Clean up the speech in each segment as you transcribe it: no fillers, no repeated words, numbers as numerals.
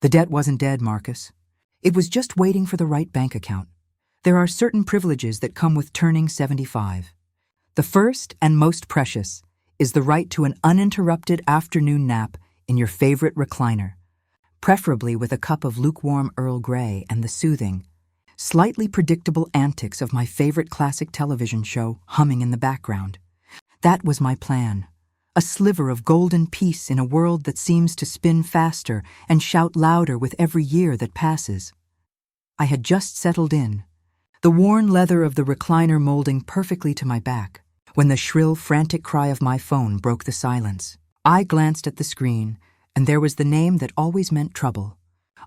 The debt wasn't dead, Marcus. It was just waiting for the right bank account. There are certain privileges that come with turning 75. The first and most precious is the right to an uninterrupted afternoon nap in your favorite recliner, preferably with a cup of lukewarm Earl Grey and the soothing, slightly predictable antics of my favorite classic television show humming in the background. That was my plan, a sliver of golden peace in a world that seems to spin faster and shout louder with every year that passes. I had just settled in, the worn leather of the recliner molding perfectly to my back, when the shrill, frantic cry of my phone broke the silence. I glanced at the screen, and there was the name that always meant trouble,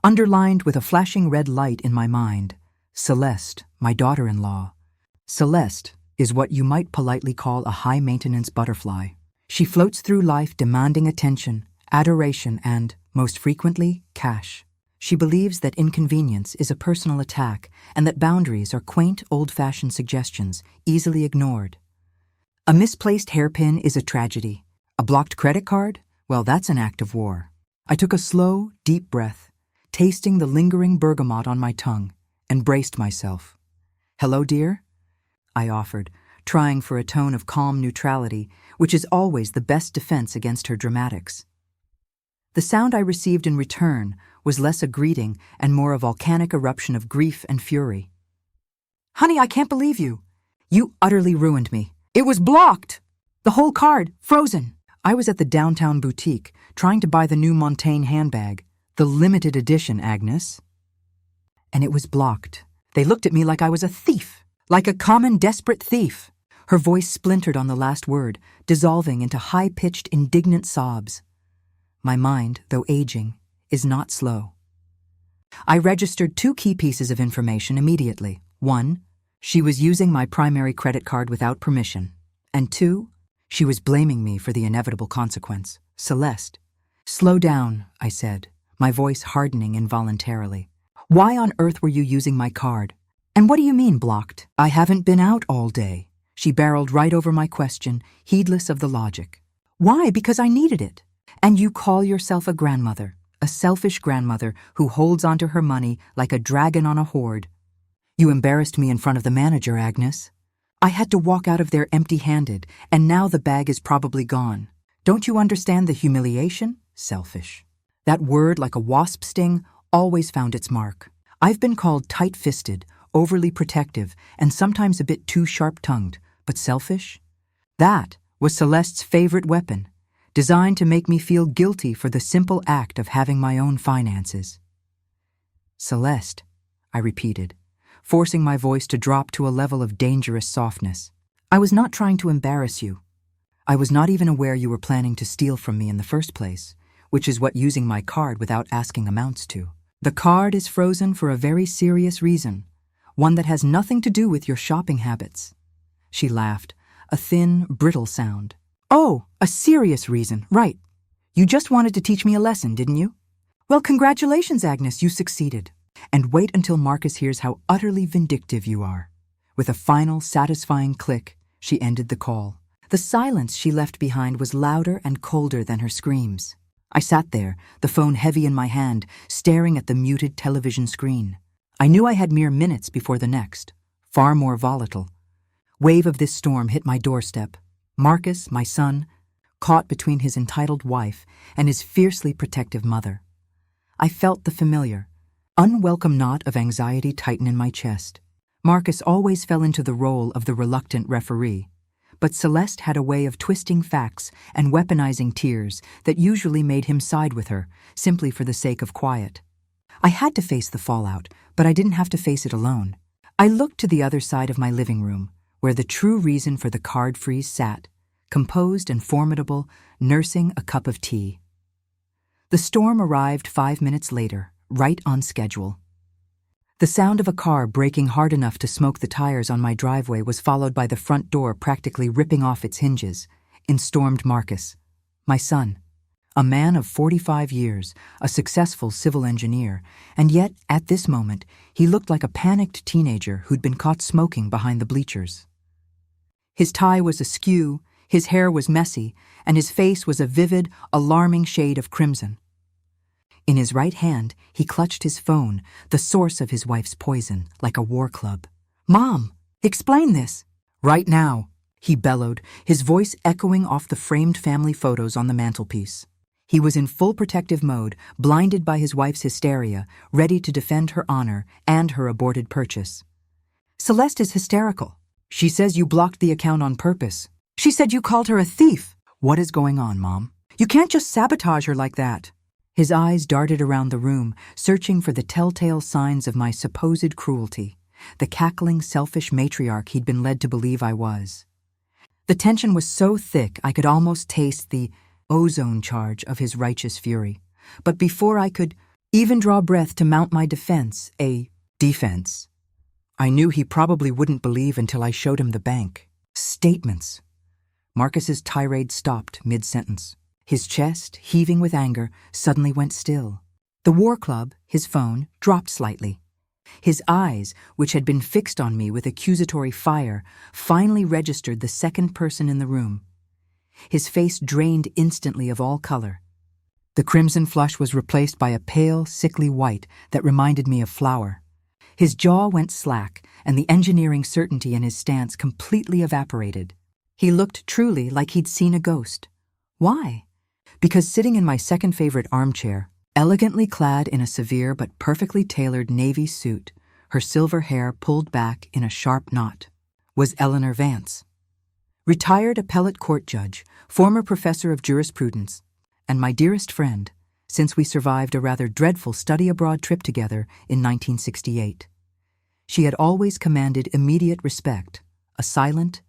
underlined with a flashing red light in my mind: Celeste, my daughter-in-law. Celeste is what you might politely call a high-maintenance butterfly. She floats through life demanding attention, adoration, and, most frequently, cash. She believes that inconvenience is a personal attack and that boundaries are quaint, old-fashioned suggestions, easily ignored. A misplaced hairpin is a tragedy. A blocked credit card? Well, that's an act of war. I took a slow, deep breath, tasting the lingering bergamot on my tongue, and braced myself. "Hello, dear?" I offered, trying for a tone of calm neutrality, which is always the best defense against her dramatics. The sound I received in return was less a greeting and more a volcanic eruption of grief and fury. "Honey, I can't believe you. You utterly ruined me. It was blocked! The whole card, frozen." I was at the downtown boutique, trying to buy the new Montaigne handbag, the limited edition, Agnes. And it was blocked. They looked at me like I was a thief, like a common desperate thief. Her voice splintered on the last word, dissolving into high-pitched, indignant sobs. My mind, though aging, is not slow. I registered 2 key pieces of information immediately. 1, she was using my primary credit card without permission. And 2, she was blaming me for the inevitable consequence. "Celeste." "Slow down," I said, my voice hardening involuntarily. "Why on earth were you using my card? And what do you mean blocked?" "I haven't been out all day." She barreled right over my question, heedless of the logic. "Why? Because I needed it. And you call yourself a grandmother, a selfish grandmother who holds onto her money like a dragon on a hoard. You embarrassed me in front of the manager, Agnes. I had to walk out of there empty-handed, and now the bag is probably gone. Don't you understand the humiliation? Selfish." That word, like a wasp sting, always found its mark. I've been called tight-fisted, overly protective, and sometimes a bit too sharp-tongued, but selfish? That was Celeste's favorite weapon, designed to make me feel guilty for the simple act of having my own finances. "Celeste," I repeated, forcing my voice to drop to a level of dangerous softness. "I was not trying to embarrass you. I was not even aware you were planning to steal from me in the first place, which is what using my card without asking amounts to. The card is frozen for a very serious reason, one that has nothing to do with your shopping habits." She laughed, a thin, brittle sound. "Oh, a serious reason, right. You just wanted to teach me a lesson, didn't you? Well, congratulations, Agnes, you succeeded. And wait until Marcus hears how utterly vindictive you are." With a final, satisfying click, she ended the call. The silence she left behind was louder and colder than her screams. I sat there, the phone heavy in my hand, staring at the muted television screen. I knew I had mere minutes before the next, far more volatile. Wave of this storm hit my doorstep. Marcus, my son, caught between his entitled wife and his fiercely protective mother. I felt the familiar, unwelcome knot of anxiety tighten in my chest. Marcus always fell into the role of the reluctant referee, but Celeste had a way of twisting facts and weaponizing tears that usually made him side with her, simply for the sake of quiet. I had to face the fallout, but I didn't have to face it alone. I looked to the other side of my living room, where the true reason for the card freeze sat, composed and formidable, nursing a cup of tea. The storm arrived 5 minutes later, right on schedule. The sound of a car braking hard enough to smoke the tires on my driveway was followed by the front door practically ripping off its hinges. In stormed Marcus, my son, a man of 45 years, a successful civil engineer, and yet, at this moment, he looked like a panicked teenager who'd been caught smoking behind the bleachers. His tie was askew, his hair was messy, and his face was a vivid, alarming shade of crimson. In his right hand, he clutched his phone, the source of his wife's poison, like a war club. "Mom, explain this." "Right now," he bellowed, his voice echoing off the framed family photos on the mantelpiece. He was in full protective mode, blinded by his wife's hysteria, ready to defend her honor and her aborted purchase. "Celeste is hysterical. She says you blocked the account on purpose. She said you called her a thief." "What is going on, Mom? You can't just sabotage her like that." His eyes darted around the room, searching for the telltale signs of my supposed cruelty, the cackling, selfish matriarch he'd been led to believe I was. The tension was so thick I could almost taste the ozone charge of his righteous fury. But before I could even draw breath to mount my defense, a defense, I knew he probably wouldn't believe until I showed him the bank statements. Marcus's tirade stopped mid-sentence. His chest, heaving with anger, suddenly went still. The war club, his phone, dropped slightly. His eyes, which had been fixed on me with accusatory fire, finally registered the second person in the room. His face drained instantly of all color. The crimson flush was replaced by a pale, sickly white that reminded me of flour. His jaw went slack, and the engineering certainty in his stance completely evaporated. He looked truly like he'd seen a ghost. Why? Because sitting in my second favorite armchair, elegantly clad in a severe but perfectly tailored navy suit, her silver hair pulled back in a sharp knot, was Eleanor Vance. Retired appellate court judge, former professor of jurisprudence, and my dearest friend, since we survived a rather dreadful study-abroad trip together in 1968. She had always commanded immediate respect, a silent,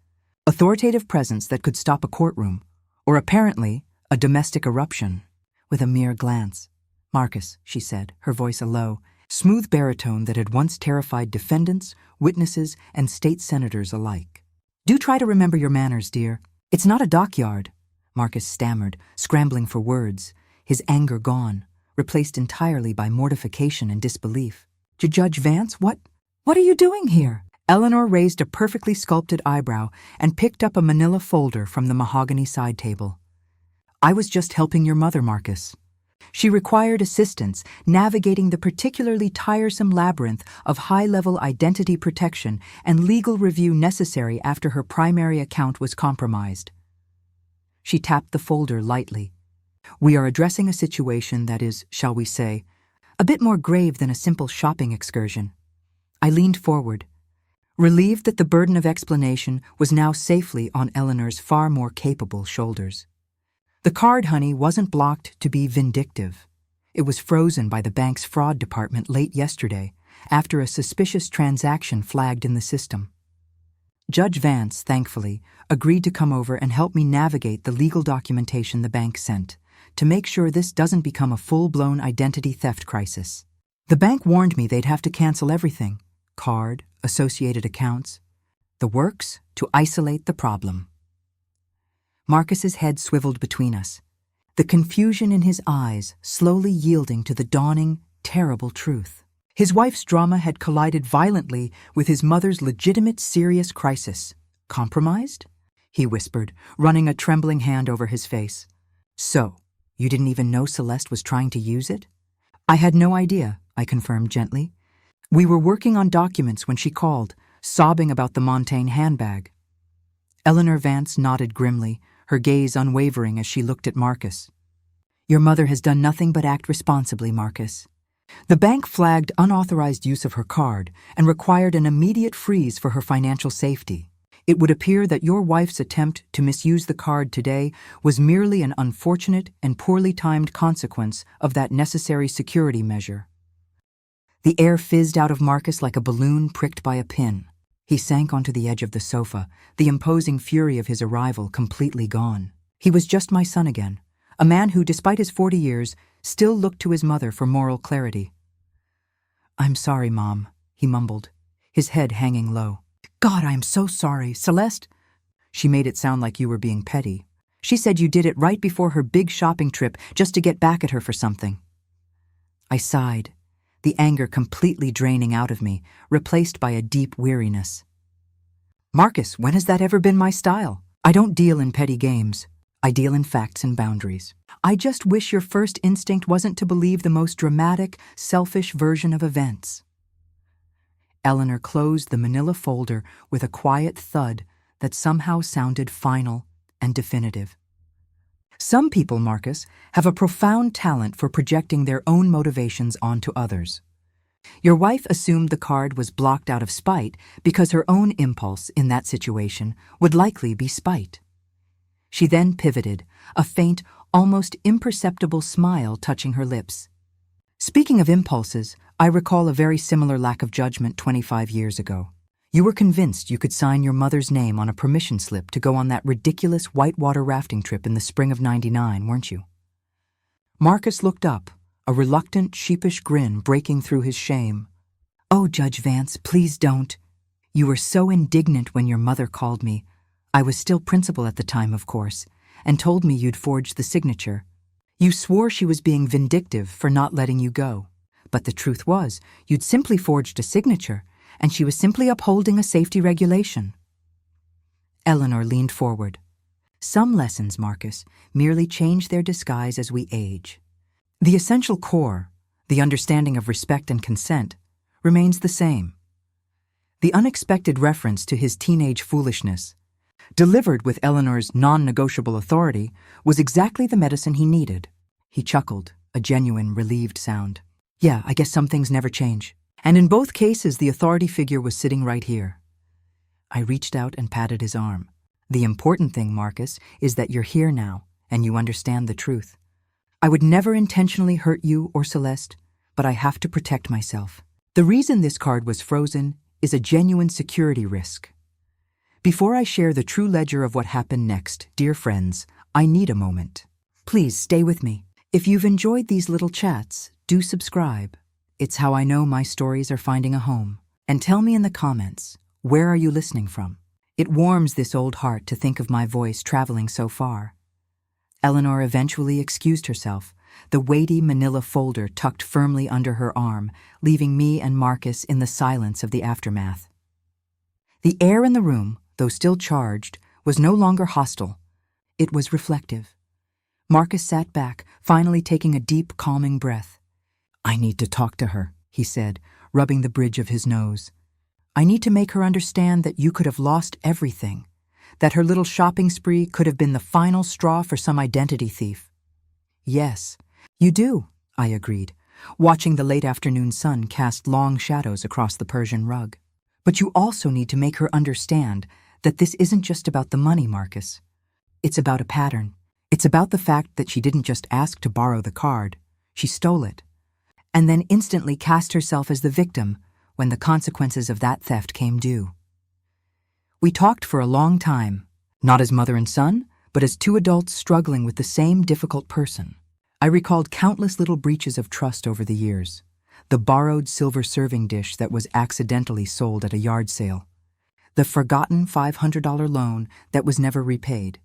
authoritative presence that could stop a courtroom, or apparently a domestic eruption, with a mere glance. "Marcus," she said, her voice a low, smooth baritone that had once terrified defendants, witnesses, and state senators alike. "Do try to remember your manners, dear. It's not a dockyard." Marcus stammered, scrambling for words, his anger gone, replaced entirely by mortification and disbelief. "Judge Vance, what are you doing here?" Eleanor raised a perfectly sculpted eyebrow and picked up a manila folder from the mahogany side table. "I was just helping your mother, Marcus. She required assistance navigating the particularly tiresome labyrinth of high-level identity protection and legal review necessary after her primary account was compromised." She tapped the folder lightly. "We are addressing a situation that is, shall we say, a bit more grave than a simple shopping excursion." I leaned forward, relieved that the burden of explanation was now safely on Eleanor's far more capable shoulders. The card, honey, wasn't blocked to be vindictive. It was frozen by the bank's fraud department late yesterday after a suspicious transaction flagged in the system. Judge Vance, thankfully, agreed to come over and help me navigate the legal documentation the bank sent to make sure this doesn't become a full-blown identity theft crisis. The bank warned me they'd have to cancel everything, card, associated accounts, the works to isolate the problem. Marcus's head swiveled between us, the confusion in his eyes slowly yielding to the dawning, terrible truth. His wife's drama had collided violently with his mother's legitimate, serious crisis. "Compromised?" he whispered, running a trembling hand over his face. "So, you didn't even know Celeste was trying to use it?" "I had no idea," I confirmed gently. "We were working on documents when she called, sobbing about the Montaigne handbag." Eleanor Vance nodded grimly, her gaze unwavering as she looked at Marcus. "Your mother has done nothing but act responsibly, Marcus. The bank flagged unauthorized use of her card and required an immediate freeze for her financial safety. It would appear that your wife's attempt to misuse the card today was merely an unfortunate and poorly timed consequence of that necessary security measure." The air fizzed out of Marcus like a balloon pricked by a pin. He sank onto the edge of the sofa, the imposing fury of his arrival completely gone. He was just my son again, a man who, despite his 40 years, still looked to his mother for moral clarity. "I'm sorry, Mom," he mumbled, his head hanging low. "God, I am so sorry. Celeste?" "She made it sound like you were being petty. She said you did it right before her big shopping trip just to get back at her for something." I sighed, the anger completely draining out of me, replaced by a deep weariness. "Marcus, when has that ever been my style? I don't deal in petty games. I deal in facts and boundaries. I just wish your first instinct wasn't to believe the most dramatic, selfish version of events. Eleanor closed the manila folder with a quiet thud that somehow sounded final and definitive. Some people, Marcus, have a profound talent for projecting their own motivations onto others. Your wife assumed the card was blocked out of spite because her own impulse in that situation would likely be spite. She then pivoted, a faint, almost imperceptible smile touching her lips. Speaking of impulses, I recall a very similar lack of judgment 25 years ago. You were convinced you could sign your mother's name on a permission slip to go on that ridiculous whitewater rafting trip in the spring of '99, weren't you? Marcus looked up, a reluctant, sheepish grin breaking through his shame. Oh, Judge Vance, please don't. You were so indignant when your mother called me. I was still principal at the time, of course, and told me you'd forged the signature. You swore she was being vindictive for not letting you go. But the truth was, you'd simply forged a signature, and she was simply upholding a safety regulation. Eleanor leaned forward. Some lessons, Marcus, merely change their disguise as we age. The essential core, the understanding of respect and consent, remains the same. The unexpected reference to his teenage foolishness, delivered with Eleanor's non-negotiable authority, was exactly the medicine he needed. He chuckled, a genuine, relieved sound. Yeah, I guess some things never change. And in both cases, the authority figure was sitting right here. I reached out and patted his arm. The important thing, Marcus, is that you're here now, and you understand the truth. I would never intentionally hurt you or Celeste, but I have to protect myself. The reason this card was frozen is a genuine security risk. Before I share the true ledger of what happened next, dear friends, I need a moment. Please stay with me. If you've enjoyed these little chats, do subscribe. It's how I know my stories are finding a home. And tell me in the comments, where are you listening from? It warms this old heart to think of my voice traveling so far. Eleanor eventually excused herself, the weighty manila folder tucked firmly under her arm, leaving me and Marcus in the silence of the aftermath. The air in the room, though still charged, was no longer hostile. It was reflective. Marcus sat back, finally taking a deep, calming breath. I need to talk to her, he said, rubbing the bridge of his nose. I need to make her understand that you could have lost everything, that her little shopping spree could have been the final straw for some identity thief. Yes, you do, I agreed, watching the late afternoon sun cast long shadows across the Persian rug. But you also need to make her understand that this isn't just about the money, Marcus. It's about a pattern. It's about the fact that she didn't just ask to borrow the card, she stole it, and then instantly cast herself as the victim when the consequences of that theft came due. We talked for a long time, not as mother and son, but as two adults struggling with the same difficult person. I recalled countless little breaches of trust over the years. The borrowed silver serving dish that was accidentally sold at a yard sale. The forgotten $500 loan that was never repaid.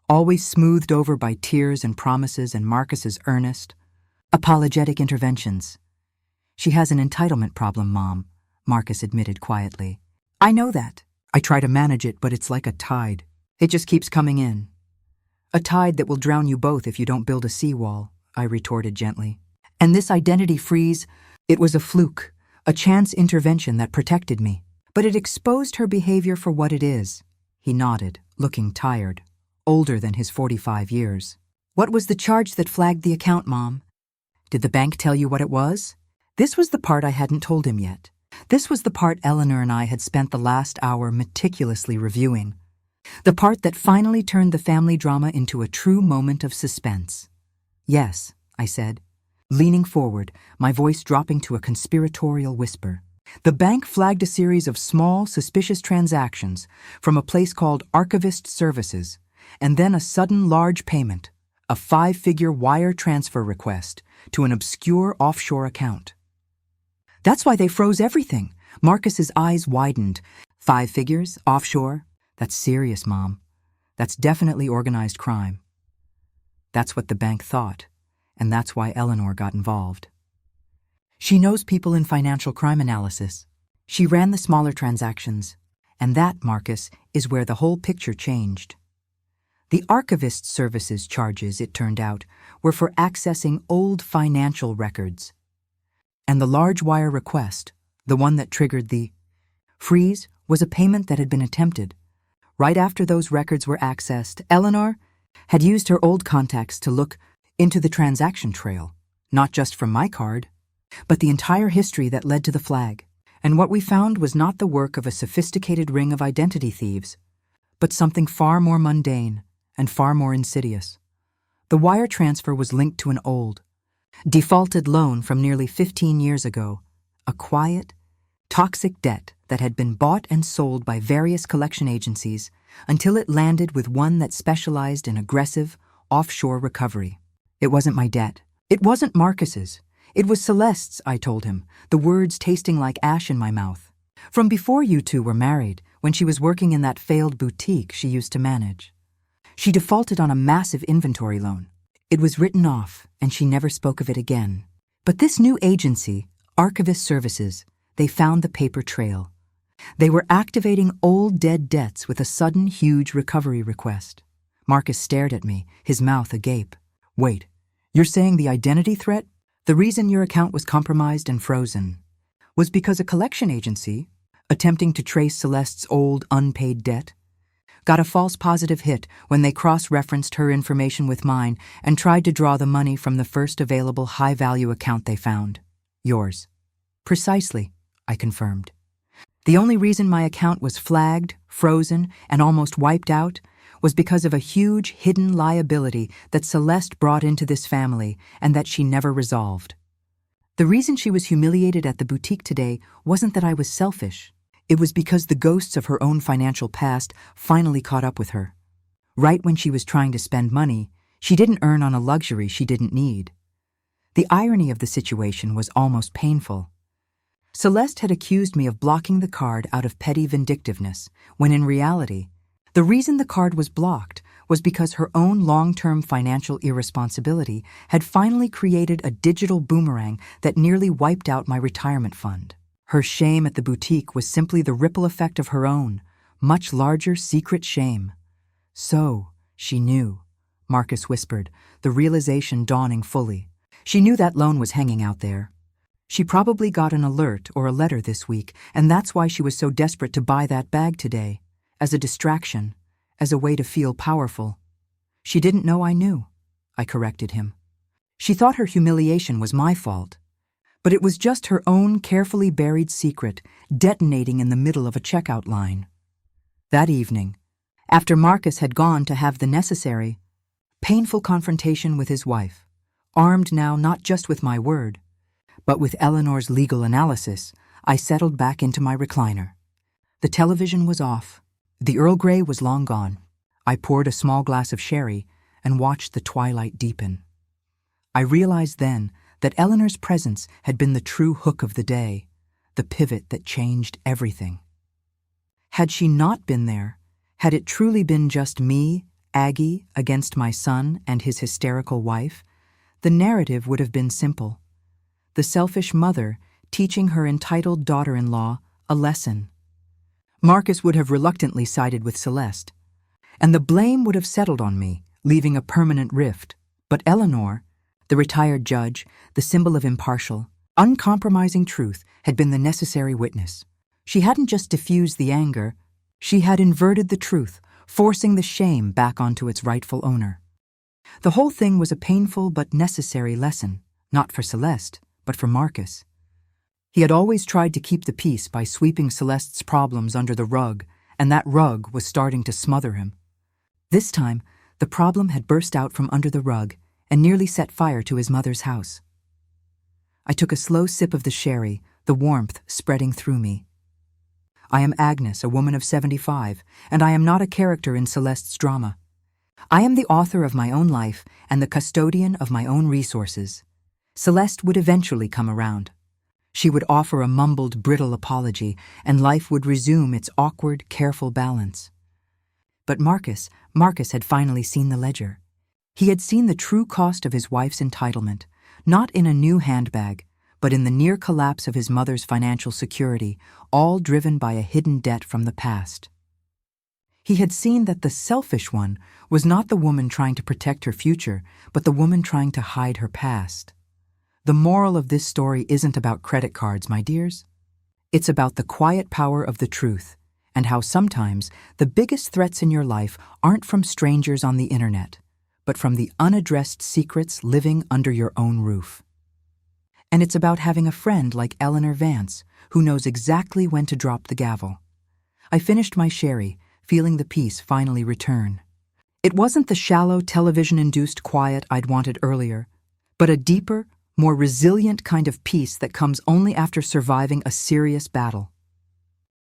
Always smoothed over by tears and promises and Marcus's earnest, apologetic interventions. She has an entitlement problem, Mom, Marcus admitted quietly. I know that. I try to manage it, but it's like a tide. It just keeps coming in. A tide that will drown you both if you don't build a seawall, I retorted gently. And this identity freeze, it was a fluke, a chance intervention that protected me. But it exposed her behavior for what it is. He nodded, looking tired, older than his 45 years. What was the charge that flagged the account, Mom? Did the bank tell you what it was? This was the part I hadn't told him yet. This was the part Eleanor and I had spent the last hour meticulously reviewing. The part that finally turned the family drama into a true moment of suspense. Yes, I said, leaning forward, my voice dropping to a conspiratorial whisper. The bank flagged a series of small, suspicious transactions from a place called Archivist Services, and then a sudden large payment, a 5-figure wire transfer request to an obscure offshore account. That's why they froze everything. Marcus's eyes widened. 5 figures, offshore? That's serious, Mom. That's definitely organized crime. That's what the bank thought, and that's why Eleanor got involved. She knows people in financial crime analysis. She ran the smaller transactions. And that, Marcus, is where the whole picture changed. The archivist services charges, it turned out, were for accessing old financial records. And the large wire request, the one that triggered the freeze, was a payment that had been attempted. Right after those records were accessed, Eleanor had used her old contacts to look into the transaction trail, not just from my card, but the entire history that led to the flag. And what we found was not the work of a sophisticated ring of identity thieves, but something far more mundane and far more insidious. The wire transfer was linked to an old, defaulted loan from nearly 15 years ago, a quiet, toxic debt that had been bought and sold by various collection agencies until it landed with one that specialized in aggressive, offshore recovery. It wasn't my debt. It wasn't Marcus's. It was Celeste's, I told him, the words tasting like ash in my mouth. From before you two were married, when she was working in that failed boutique she used to manage. She defaulted on a massive inventory loan. It was written off, and she never spoke of it again. But this new agency, Archivist Services, they found the paper trail. They were activating old dead debts with a sudden huge recovery request. Marcus stared at me, his mouth agape. Wait, you're saying the identity threat? The reason your account was compromised and frozen was because a collection agency, attempting to trace Celeste's old unpaid debt, got a false positive hit when they cross-referenced her information with mine and tried to draw the money from the first available high-value account they found. Yours. Precisely, I confirmed. The only reason my account was flagged, frozen, and almost wiped out was because of a huge hidden liability that Celeste brought into this family and that she never resolved. The reason she was humiliated at the boutique today wasn't that I was selfish. It was because the ghosts of her own financial past finally caught up with her. Right when she was trying to spend money, she didn't earn on a luxury she didn't need. The irony of the situation was almost painful. Celeste had accused me of blocking the card out of petty vindictiveness, when in reality, the reason the card was blocked was because her own long-term financial irresponsibility had finally created a digital boomerang that nearly wiped out my retirement fund. Her shame at the boutique was simply the ripple effect of her own, much larger secret shame. So, she knew, Marcus whispered, the realization dawning fully. She knew that loan was hanging out there. She probably got an alert or a letter this week, and that's why she was so desperate to buy that bag today, as a distraction, as a way to feel powerful. She didn't know I knew, I corrected him. She thought her humiliation was my fault, but it was just her own carefully buried secret detonating in the middle of a checkout line. That evening, after Marcus had gone to have the necessary, painful confrontation with his wife, armed now not just with my word, but with Eleanor's legal analysis, I settled back into my recliner. The television was off. The Earl Grey was long gone. I poured a small glass of sherry and watched the twilight deepen. I realized then that Eleanor's presence had been the true hook of the day, the pivot that changed everything. Had she not been there, had it truly been just me, Aggie, against my son and his hysterical wife, the narrative would have been simple. The selfish mother teaching her entitled daughter-in-law a lesson. Marcus would have reluctantly sided with Celeste, and the blame would have settled on me, leaving a permanent rift. But Eleanor, the retired judge, the symbol of impartial, uncompromising truth, had been the necessary witness. She hadn't just diffused the anger, she had inverted the truth, forcing the shame back onto its rightful owner. The whole thing was a painful but necessary lesson, not for Celeste, but for Marcus. He had always tried to keep the peace by sweeping Celeste's problems under the rug, and that rug was starting to smother him. This time, the problem had burst out from under the rug and nearly set fire to his mother's house. I took a slow sip of the sherry, the warmth spreading through me. I am Agnes, a woman of 75, and I am not a character in Celeste's drama. I am the author of my own life and the custodian of my own resources. Celeste would eventually come around. She would offer a mumbled, brittle apology, and life would resume its awkward, careful balance. But Marcus had finally seen the ledger. He had seen the true cost of his wife's entitlement, not in a new handbag, but in the near collapse of his mother's financial security, all driven by a hidden debt from the past. He had seen that the selfish one was not the woman trying to protect her future, but the woman trying to hide her past. The moral of this story isn't about credit cards, my dears. It's about the quiet power of the truth, and how sometimes the biggest threats in your life aren't from strangers on the internet, but from the unaddressed secrets living under your own roof. And it's about having a friend like Eleanor Vance, who knows exactly when to drop the gavel. I finished my sherry, feeling the peace finally return. It wasn't the shallow, television-induced quiet I'd wanted earlier, but a deeper, more resilient kind of peace that comes only after surviving a serious battle.